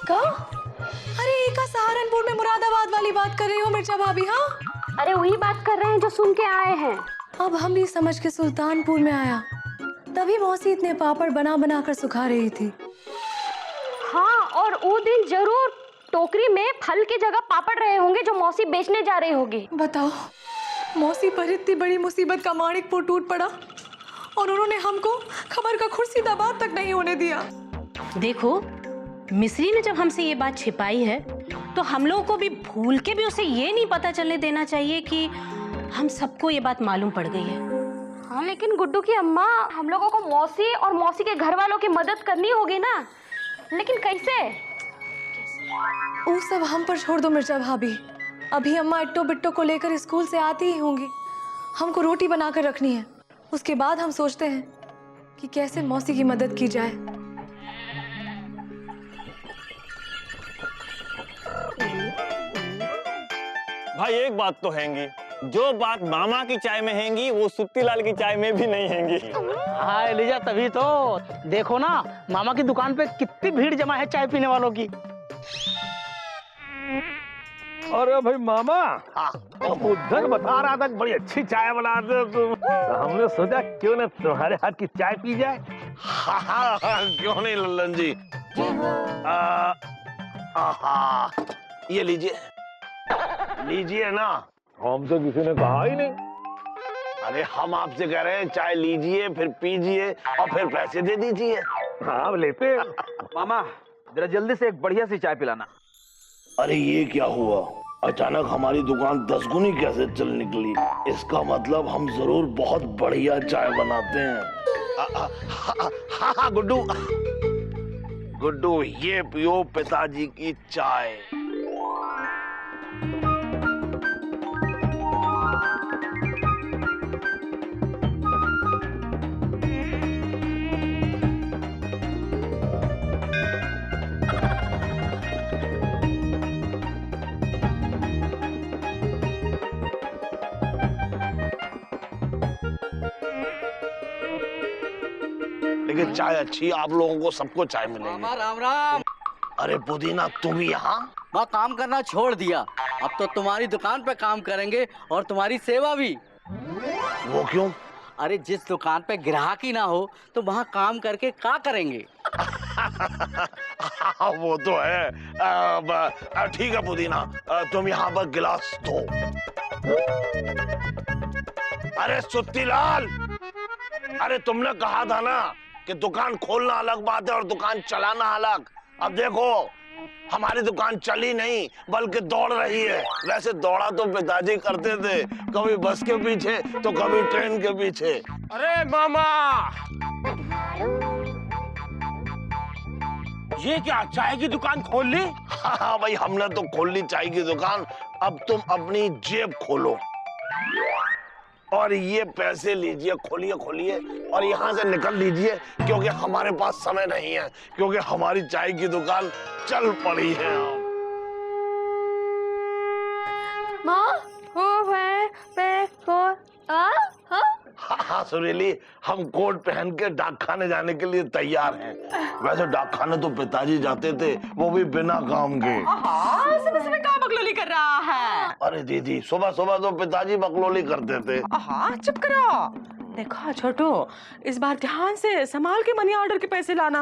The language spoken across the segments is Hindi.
का? अरे का सहारनपुर में मुरादाबाद वाली बात कर रही हो मिर्चा भाभी? हाँ, अरे वही बात कर रहे हैं जो सुन के आए हैं। अब हम भी समझ के सुल्तानपुर में आया, तभी मौसी इतने पापड़ बना बना कर सुखा रही थी। हाँ, और वो दिन जरूर टोकरी में फल की जगह पापड़ रहे होंगे जो मौसी बेचने जा रही होगी। बताओ, मौसी पर इतनी बड़ी मुसीबत का माणिकपुर टूट पड़ा और उन्होंने हमको खबर का खुर्सीदा बात तक नहीं होने दिया। देखो, मिस्री ने जब हमसे ये बात छिपाई है तो हम लोगों को भी भूल के भी उसे ये नहीं पता चलने देना चाहिए कि हम सबको ये बात मालूम पड़ गई है। हाँ, लेकिन गुड्डू की अम्मा, हम लोगों को मौसी और मौसी के घर वालों की मदद करनी होगी ना, लेकिन कैसे? वो सब हम पर छोड़ दो मिर्चा भाभी। अभी अम्मा इट्टो बिट्टो को लेकर स्कूल से आती ही होंगी। हमको रोटी बनाकर रखनी है, उसके बाद हम सोचते हैं कि कैसे मौसी की मदद की जाए। भाई एक बात तो हैंगी, जो बात मामा की चाय में हैंगी वो सुत्तीलाल की चाय में भी नहीं हैंगी। हाँ एलिजा, तभी तो देखो ना मामा की दुकान पे कितनी भीड़ जमा है चाय पीने वालों की। अरे भाई मामा, उधर बता रहा था बड़ी अच्छी चाय बनाते हो तुम, तो हमने सोचा क्यों ना तुम्हारे हाथ की चाय पी जाए। हाँ, क्यों नहीं लल्लन जी। ये लीजिए, लीजिए ना। हम तो किसी ने कहा ही नहीं। अरे हम आपसे कह रहे हैं चाय लीजिए, फिर पीजिए और फिर पैसे दे दीजिए। हाँ लेते। मामा जरा जल्दी से एक बढ़िया सी चाय पिलाना। अरे ये क्या हुआ, अचानक हमारी दुकान 10 गुनी कैसे चल निकली? इसका मतलब हम जरूर बहुत बढ़िया चाय बनाते हैं। हाँ गुड्डू, गुड्डू ये पियो पिताजी की चाय। लेकिन चाय अच्छी, आप लोगों को सबको चाय मिलेगी। मामा राम राम। अरे पुदीना तुम भी यहाँ? मैं काम करना छोड़ दिया, अब तो तुम्हारी दुकान पे काम करेंगे और तुम्हारी सेवा भी। वो क्यों? अरे जिस दुकान पे ग्राहक ही ना हो तो वहाँ काम करके क्या करेंगे? वो तो है। ठीक है पुदीना, तुम यहाँ पर गिलास धो। अरे सुत्तीलाल, अरे तुमने कहा था ना कि दुकान खोलना अलग बात है और दुकान चलाना अलग। अब देखो हमारी दुकान चली नहीं बल्कि दौड़ रही है। वैसे दौड़ा तो पिताजी करते थे, कभी बस के पीछे तो कभी ट्रेन के पीछे। अरे मामा, ये क्या चाय की दुकान खोल ली? हाँ भाई, हमने तो खोल ली चाय की दुकान। अब तुम अपनी जेब खोलो और ये पैसे लीजिए, खोलिए खोलिए और यहाँ से निकल लीजिए, क्योंकि हमारे पास समय नहीं है, क्योंकि हमारी चाय की दुकान चल पड़ी है। माँ, हो है पे को हाँ सुरीली, हम कोट पहन के डाकखाने जाने के लिए तैयार हैं। वैसे डाकखाने तो पिताजी जाते थे, वो भी बिना काम के। सुबह क्या बकलोली कर रहा है? अरे दीदी, सुबह सुबह तो पिताजी बकलोली करते थे। चुप करो। देखो छोटू, इस बार ध्यान से संभाल के मनी ऑर्डर के पैसे लाना।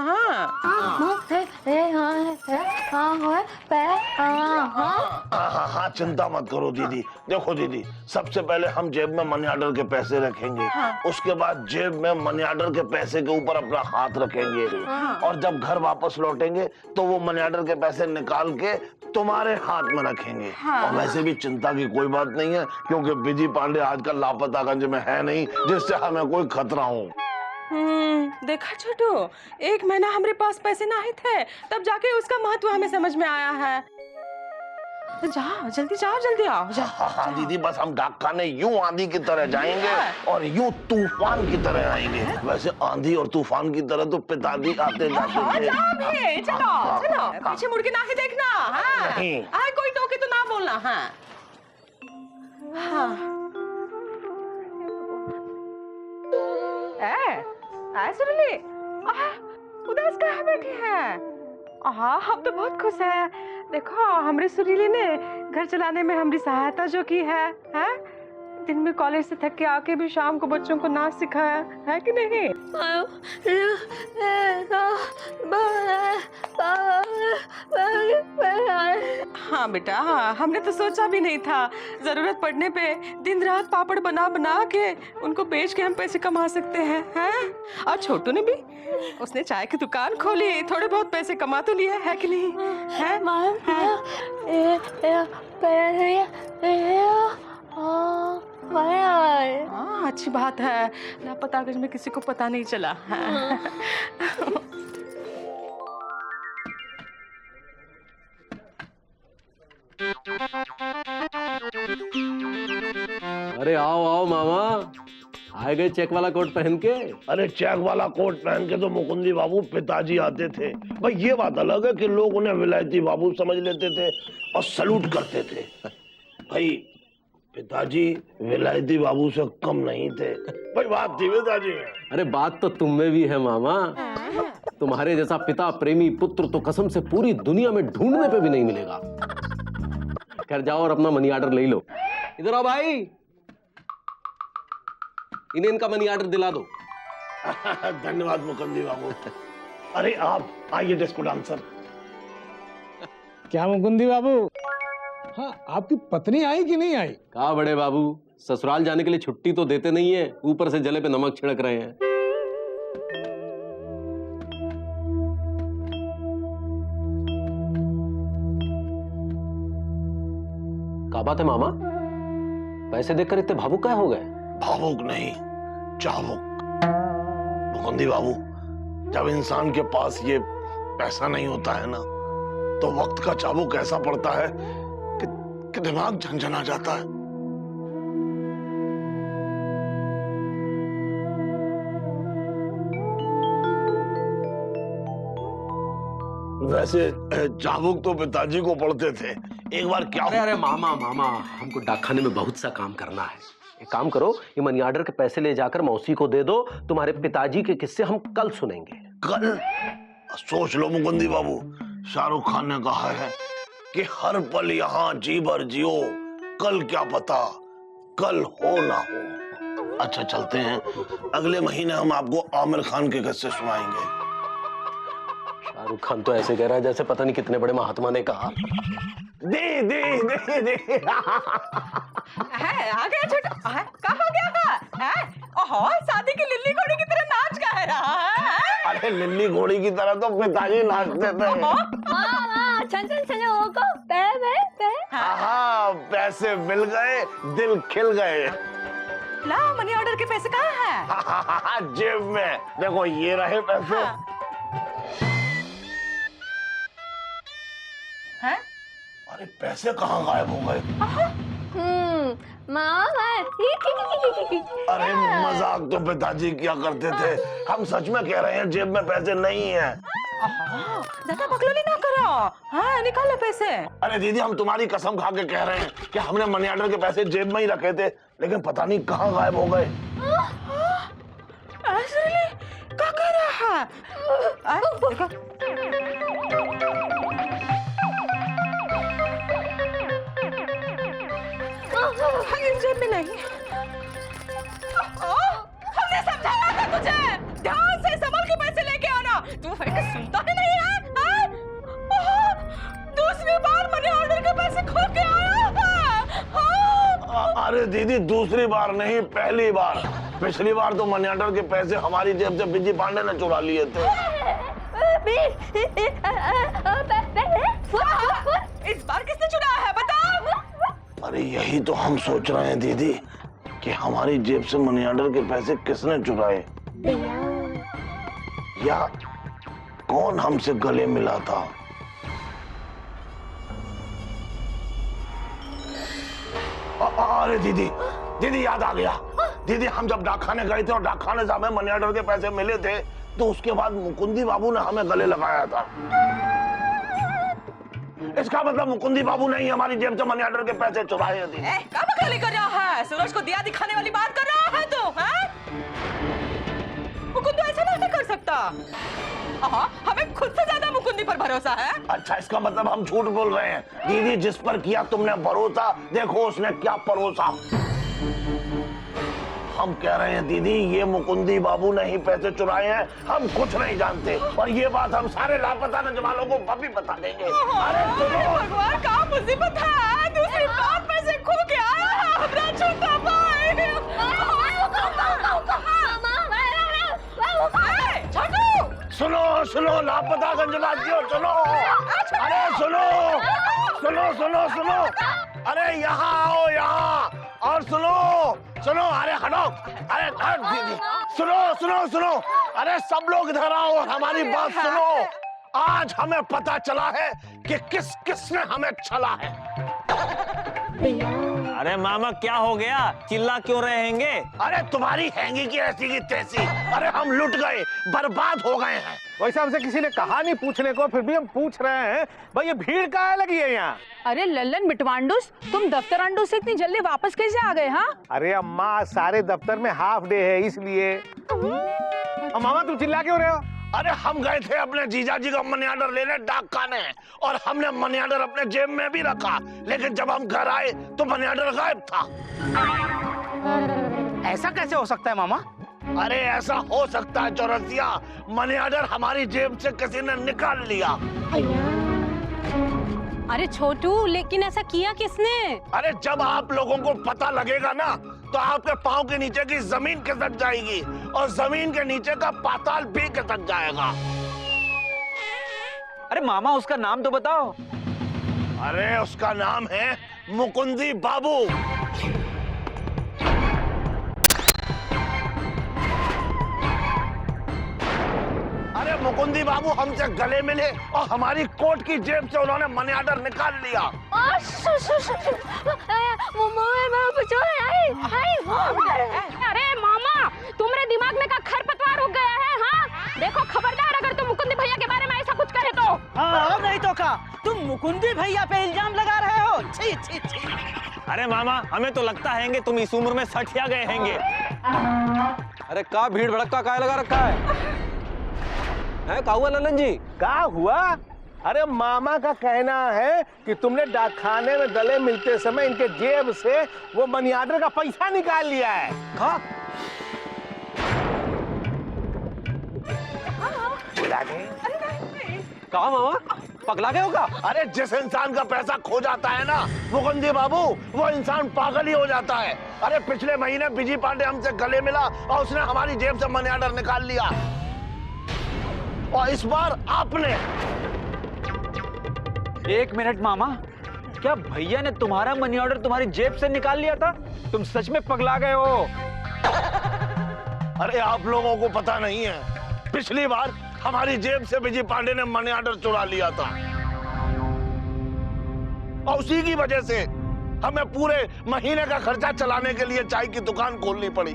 हाँ, चिंता मत करो दीदी। देखो दीदी, सबसे पहले हम जेब में मनी ऑर्डर के पैसे रखेंगे, उसके बाद जेब में मनी ऑर्डर के पैसे के ऊपर अपना हाथ रखेंगे और जब घर वापस लौटेंगे तो वो मनी ऑर्डर के पैसे निकाल के तुम्हारे हाथ में रखेंगे। और वैसे भी चिंता की कोई बात नहीं है, क्योंकि बिजी पांडे आजकल लापतागंज में है नहीं, जिससे हमें कोई खतरा हो। देखा छोटू, 1 महीना हमारे पास पैसे नहीं थे, तब जाके उसका महत्व हमें समझ में आया है। जाओ जल्दी, जाओ जल्दी आओ। हाँ दीदी, बस हम डाकखाने यूं आंधी की तरह जाएंगे और यूं तूफान की तरह आएंगे। वैसे आंधी और तूफान की तरह तो पिताजी आते जाते थे। चलो चलो, पीछे मुड़ के ना ही देखना। कोई टोके तो ना बोलना। सुरली, उदास कहाँ बैठी है? हाँ, हम तो बहुत खुश हैं। देखो हमारे सुरीली ने घर चलाने में हमारी सहायता जो की है, दिन में कॉलेज से थक के आके भी शाम को बच्चों को नाच सिखाया है कि नहीं? हाँ बेटा, हाँ, हमने तो सोचा भी नहीं था। जरूरत पड़ने पे दिन रात पापड़ बना बना के उनको बेच के हम पैसे कमा सकते हैं, हैं? और छोटू ने भी, उसने चाय की दुकान खोली, थोड़े बहुत पैसे कमा तो लिए है कि नहीं? है? हाँ, अच्छी बात है। लापता में किसी को पता नहीं चला है। अरे आओ आओ मामा, आ गए चेक वाला कोट पहन के। अरे चेक वाला कोट पहन के तो मुकुंदी बाबू पिताजी आते थे। भाई ये बात अलग है कि लोग उन्हें विलायती बाबू समझ लेते थे और सलूट करते थे। भाई पिताजी विलायती बाबू से कम नहीं थे। भाई बात थी पिताजी में। अरे बात तो तुम में भी है मामा। तुम्हारे जैसा पिता प्रेमी पुत्र तो कसम से पूरी दुनिया में ढूंढने पे भी नहीं मिलेगा। खैर जाओ और अपना मनी ऑर्डर ले लो। इधर आओ भाई, इन्हें इनका मनी ऑर्डर दिला दो। धन्यवाद मुकुंदी बाबू। अरे आप आइए डिस्को डांसर। क्या मुकुंदी बाबू, हाँ आपकी पत्नी आई कि नहीं आई? कहा बड़े बाबू, ससुराल जाने के लिए छुट्टी तो देते नहीं है, ऊपर से जले पे नमक छिड़क रहे हैं। क्या बात है मामा, पैसे देखकर इतने भावुक क्या हो गए? भावुक नहीं, चावुक। मुकुंदी बाबू, जब इंसान के पास ये पैसा नहीं होता है ना, तो वक्त का चाबुक ऐसा पड़ता है कि दिमाग झंझना जाता है। वैसे चाबुक तो पिताजी को पड़ते थे। एक बार क्या, अरे मामा मामा, हमको डाकखाने में बहुत सा काम करना है। एक काम करो, ये मनी ऑर्डर के पैसे ले जाकर मौसी को दे दो। तुम्हारे पिताजी के किस्से हम कल सुनेंगे। कल? सोच लो मुकुंदी बाबू, शाहरुख खान ने कहा है कि हर पल यहाँ जी भर जियो, कल क्या पता कल हो ना हो। अच्छा चलते हैं, अगले महीने हम आपको आमिर खान के किस्से सुनाएंगे। शाहरुख खान तो ऐसे कह रहा है जैसे पता नहीं कितने बड़े महात्मा ने कहा। दे दे दे दे है, आ गया छोटा, कहाँ हो गया है? ओहो, शादी की लिल्ली घोड़ी की तरह नाच गा रहा है। अरे लिल्ली घोड़ी की तरह तो पिताजी नाचते थे। हाँ, पैसे मिल गए, दिल खिल गए। ला, मनी ऑर्डर के पैसे कहाँ हैं? जेब में देखो, ये रहे पैसे। हैं? अरे पैसे कहाँ गायब हो गए? अरे मजाक तो पिताजी किया करते थे, हम सच में कह रहे हैं जेब में पैसे नहीं है। ज्यादा बकलोली ना करो, हाँ निकालो पैसे। अरे दीदी, हम तुम्हारी कसम खा के कह रहे हैं कि हमने मनी ऑर्डर के पैसे जेब में ही रखे थे, लेकिन पता नहीं कहाँ गायब हो गए। क्या कह रहा है? देखो जेब में नहीं। हमने समझाया था तुझे, ध्यान से संभल के पैसे लेके आना। तू सुनता ही नहीं है? दूसरी बार मनी ऑर्डर के पैसे खो के आया है। अरे दीदी, दूसरी बार नहीं, पहली बार। पिछली बार तो मनी ऑर्डर के पैसे हमारी जेब से बिजी पांडे ने चुरा लिए थे। इस बार किसने चुराया है, बताओ? अरे यही तो हम सोच रहे हैं दीदी कि हमारी जेब से मनी ऑर्डर के पैसे किसने चुराए, या कौन हमसे गले मिला था। अरे दीदी, दीदी याद आ गया। दीदी, हम जब डाकखाने गए थे और डाकखाने से हमें मनी ऑर्डर के पैसे मिले थे, तो उसके बाद मुकुंदी बाबू ने हमें गले लगाया था। इसका मतलब मुकुंदी बाबू ने ही हमारी जेब से मनी ऑर्डर के पैसे चुराए थे। क्या बकवाली कर रहा है? सूरज को दिया दिखाने वाली बात कर रहा है तू, हैं? मुकुंद ऐसा नहीं कर सकता। हाँ, हमें खुद से ज्यादा मुकुंदी पर भरोसा है। अच्छा, इसका मतलब हम झूठ बोल रहे हैं। दीदी, जिस पर किया तुमने भरोसा, देखो उसने क्या परोसा। हम कह रहे हैं दीदी, ये मुकुंदी बाबू ने ही पैसे चुराए हैं, हम कुछ नहीं जानते। और ये बात हम सारे लापता नौजवानों को अभी बता देंगे। अरे भगवान, क्या मुसीबत है, दूसरी बार पैसे खो के आया है हमारा छोटा भाई। छोटू, सुनो सुनो, लापता गंजवासियों सुनो। अरे सुनो सुनो सुनो सुनो, अरे यहाँ आओ, यहाँ। और सुनो सुनो, अरे हटो, अरे हट दीदी, सुनो सुनो सुनो, अरे सब लोग इधर आओ और हमारी बात सुनो। आज हमें पता चला है कि किस किसने हमें छला है। अरे मामा क्या हो गया, चिल्ला क्यों रहे हैंगे? अरे तुम्हारी हैंगी की ऐसी की तैसी, अरे हम लुट गए, बर्बाद हो गए हैं। वैसे हमसे किसी ने कहा नहीं पूछने को, फिर भी हम पूछ रहे हैं, भाई ये भीड़ कहाँ लगी है यहाँ? अरे लल्लन मिटवांडूस, तुम दफ्तर अंडू से इतनी जल्दी वापस कैसे आ गए? हाँ, अरे अम्मा, सारे दफ्तर में हाफ डे है इसलिए। मामा तुम चिल्ला क्यों रहे हो? अरे हम गए थे अपने जीजाजी का मनी ऑर्डर लेने डाक खाने, और हमने मनी ऑर्डर अपने जेब में भी रखा, लेकिन जब हम घर आए तो मनी ऑर्डर गायब था। ऐसा कैसे हो सकता है मामा? अरे ऐसा हो सकता है चौरसिया, मनी ऑर्डर हमारी जेब से किसी ने निकाल लिया। अरे छोटू, लेकिन ऐसा किया किसने? अरे जब आप लोगों को पता लगेगा ना, तो आपके पाँव के नीचे की जमीन खिसक जाएगी, और जमीन के नीचे का पाताल भी खिसक जाएगा। अरे मामा, उसका नाम तो बताओ। अरे उसका नाम है मुकुंदी बाबू। अरे मुकुंदी बाबू हमसे गले मिले और हमारी कोट की जेब से उन्होंने मनी ऑर्डर निकाल लिया। अरे मामा, तुम्हारे दिमाग में का खरपतवार उग गया है? हाँ, देखो खबरदार, अगर तुम मुकुंदी भैया के बारे में ऐसा कुछ कहे तो। हाँ, और नहीं तो क्या, तुम मुकुंदी भैया पे इल्जाम लगा रहे हो? छी छी छी। अरे मामा, हमें तो लगता है कि तुम इस उम्र में सठिया गए हैंगे। अरे का भीड़ भड़का का लगा रखा है? का हुआ ललन जी? क्या हुआ? अरे मामा का कहना है कि तुमने डाकखाने में गले मिलते समय इनके जेब से वो मनी ऑर्डर का पैसा निकाल लिया है। कहा मामा, पगला गए होगा? अरे जिस इंसान का पैसा खो जाता है ना मुकुंदी बाबू, वो इंसान पागल ही हो जाता है। अरे पिछले महीने बिजी पांडे हमसे गले मिला और उसने हमारी जेब से मनी ऑर्डर निकाल लिया, और इस बार आपने। एक मिनट मामा, क्या भैया ने तुम्हारा मनी ऑर्डर तुम्हारी जेब से निकाल लिया था? तुम सच में पगला गए हो। अरे आप लोगों को पता नहीं है, पिछली बार हमारी जेब से बिजी पांडे ने मनी ऑर्डर चुरा लिया था, और उसी की वजह से हमें पूरे महीने का खर्चा चलाने के लिए चाय की दुकान खोलनी पड़ी,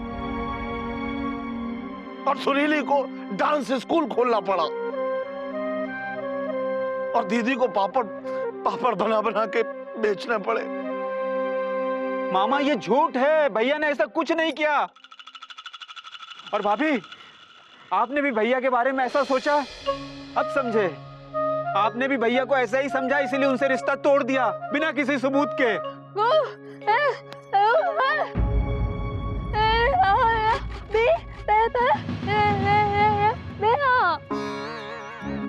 और सुरीली को डांस स्कूल खोलना पड़ा, और दीदी को पापड़ बना बना के बेचने पड़े। मामा ये झूठ है, भैया ने ऐसा कुछ नहीं किया। और भाभी, आपने भी भैया के बारे में ऐसा सोचा? अब समझे, आपने भी भैया को ऐसा ही समझा, इसीलिए उनसे रिश्ता तोड़ दिया बिना किसी सबूत के।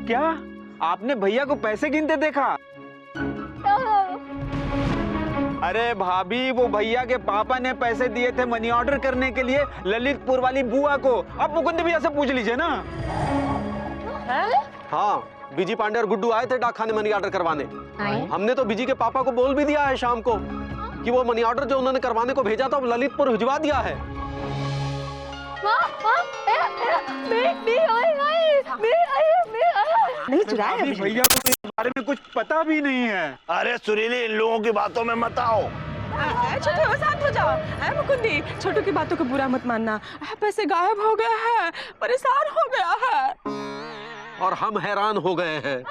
क्या आपने भैया को पैसे गिनते देखा? अरे भाभी, वो भैया के पापा ने पैसे दिए थे मनी ऑर्डर करने के लिए ललितपुर वाली बुआ को। अब मुकुंद भैया से पूछ लीजिए ना। हाँ, बिजी पांडे और गुड्डू आए थे डाकखाने मनी ऑर्डर करवाने। हमने तो बिजी के पापा को बोल भी दिया है शाम को कि वो मनी ऑर्डर जो उन्होंने करवाने को भेजा था वो ललितपुर भिजवा दिया है। नहीं चुराया है भैया को तो इस बारे में कुछ पता भी नहीं है। अरे सुरीली, इन लोगों की बातों में मत आओ। छोटू शांत हो जाओ। मुकुंदी, छोटू की बातों को बुरा मत मानना। पैसे गायब हो गए हैं, परेशान हो गया है। और हम हैरान हो गए हैं।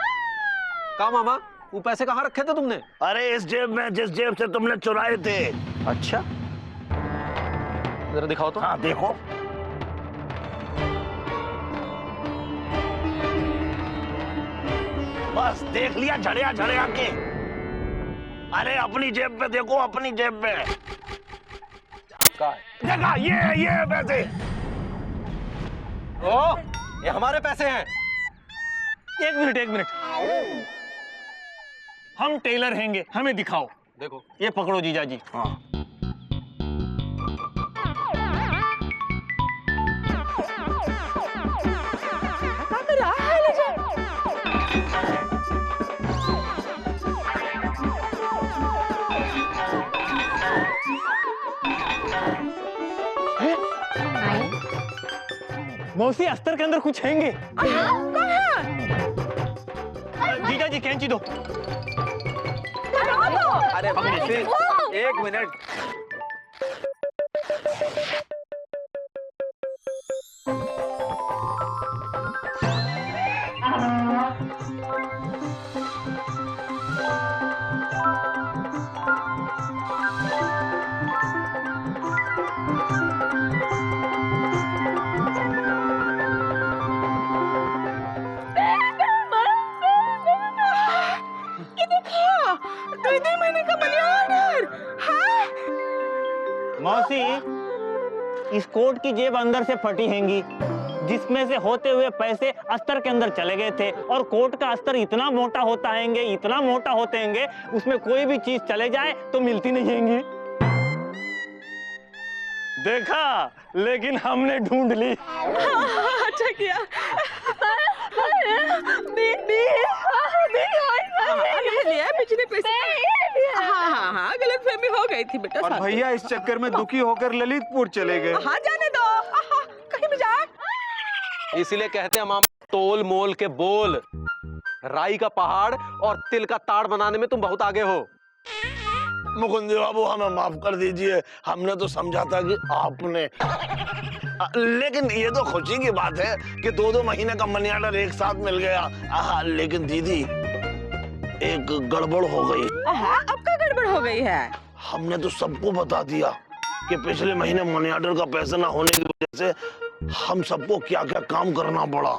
कहा मामा, वो पैसे कहाँ रखे थे तुमने? अरे इस जेब में, जिस जेब से तुमने चुराए थे। अच्छा, जरा दिखाओ तो। हाँ देखो। बस देख लिया झड़िया झड़िया के। अरे अपनी जेब में देखो, अपनी जेब में देखा, ये पैसे। ओ, ये हमारे पैसे हैं। एक मिनट, हम टेलर हैंगे, हमें दिखाओ। देखो, ये पकड़ो जीजाजी। हाँ। मौसी अस्तर के अंदर कुछ हैंगे। जीजाजी कैंची दो। अरे मौसी, एक मिनट। मौसी, इस कोट की जेब अंदर से फटी हैंगी, जिसमें से होते हुए पैसे अस्तर के अंदर चले गए थे। और कोट का अस्तर इतना मोटा होता हैंगे, इतना मोटा होते हैंगे, उसमें कोई भी चीज चले जाए तो मिलती नहीं हैंगी। देखा, लेकिन हमने ढूंढ ली। अच्छा किया। पिछले पैसे। हाँ, गलतफहमी हो गई थी बेटा। और भैया इस चक्कर में दुखी होकर ललितपुर चले गए। हाँ, जाने दो, कहीं भी जाए। इसीलिए कहते हैं मामा, तोल मोल के बोल। राई का पहाड़ और तिल का ताड़ बनाने में तुम बहुत आगे हो। मुकुंद बाबू, हमें माफ कर दीजिए, हमने तो समझा था कि आपने। लेकिन ये तो खुशी की बात है कि 2-2 महीने का मनी ऑर्डर एक साथ मिल गया। लेकिन दीदी, एक गड़बड़ हो गई। अब क्या गड़बड़ हो गई है? हमने तो सबको बता दिया कि पिछले महीने मनी ऑर्डर का पैसा ना होने की वजह से हम सबको क्या क्या काम करना पड़ा।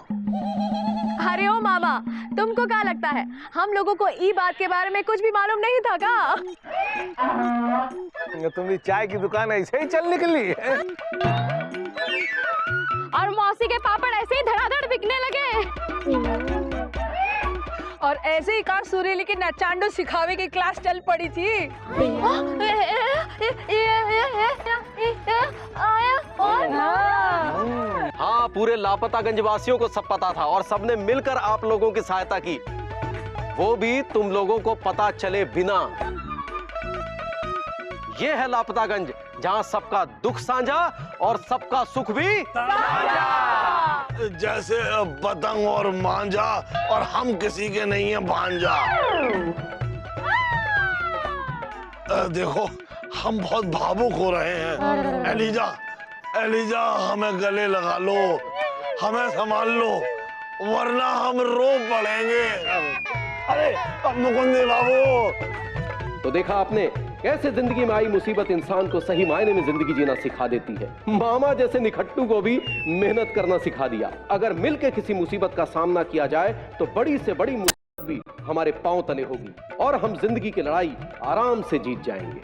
अरे ओ मामा, तुमको क्या लगता है हम लोगों को ई बात के बारे में कुछ भी मालूम नहीं था क्या? तुम्हारी चाय की दुकान ऐसे ही चल निकली है। और मौसी के पापड़ ऐसे ही धड़ाधड़ बिकने लगे। और ऐसे ही कार सुरीली की नचांडो सिखावे की क्लास चल पड़ी थी। हाँ, पूरे लापतागंज वासियों को सब पता था और सबने मिलकर आप लोगों की सहायता की, वो भी तुम लोगों को पता चले बिना। ये है लापतागंज, जहाँ सबका दुख साझा और सबका सुख भी साझा। जैसे पतंग और मांझा, और हम किसी के नहीं है भांजा। देखो, हम बहुत भावुक हो रहे हैं। एलिजा, हमें गले लगा लो, हमें संभाल लो, वरना हम रो पड़ेंगे। अरे मुकुंद बाबू। तो देखा आपने कैसे जिंदगी में आई मुसीबत इंसान को सही मायने में जिंदगी जीना सिखा देती है। मामा जैसे निखट्टू को भी मेहनत करना सिखा दिया। अगर मिलकर किसी मुसीबत का सामना किया जाए तो बड़ी से बड़ी मुसीबत भी हमारे पांव तले होगी और हम जिंदगी की लड़ाई आराम से जीत जाएंगे।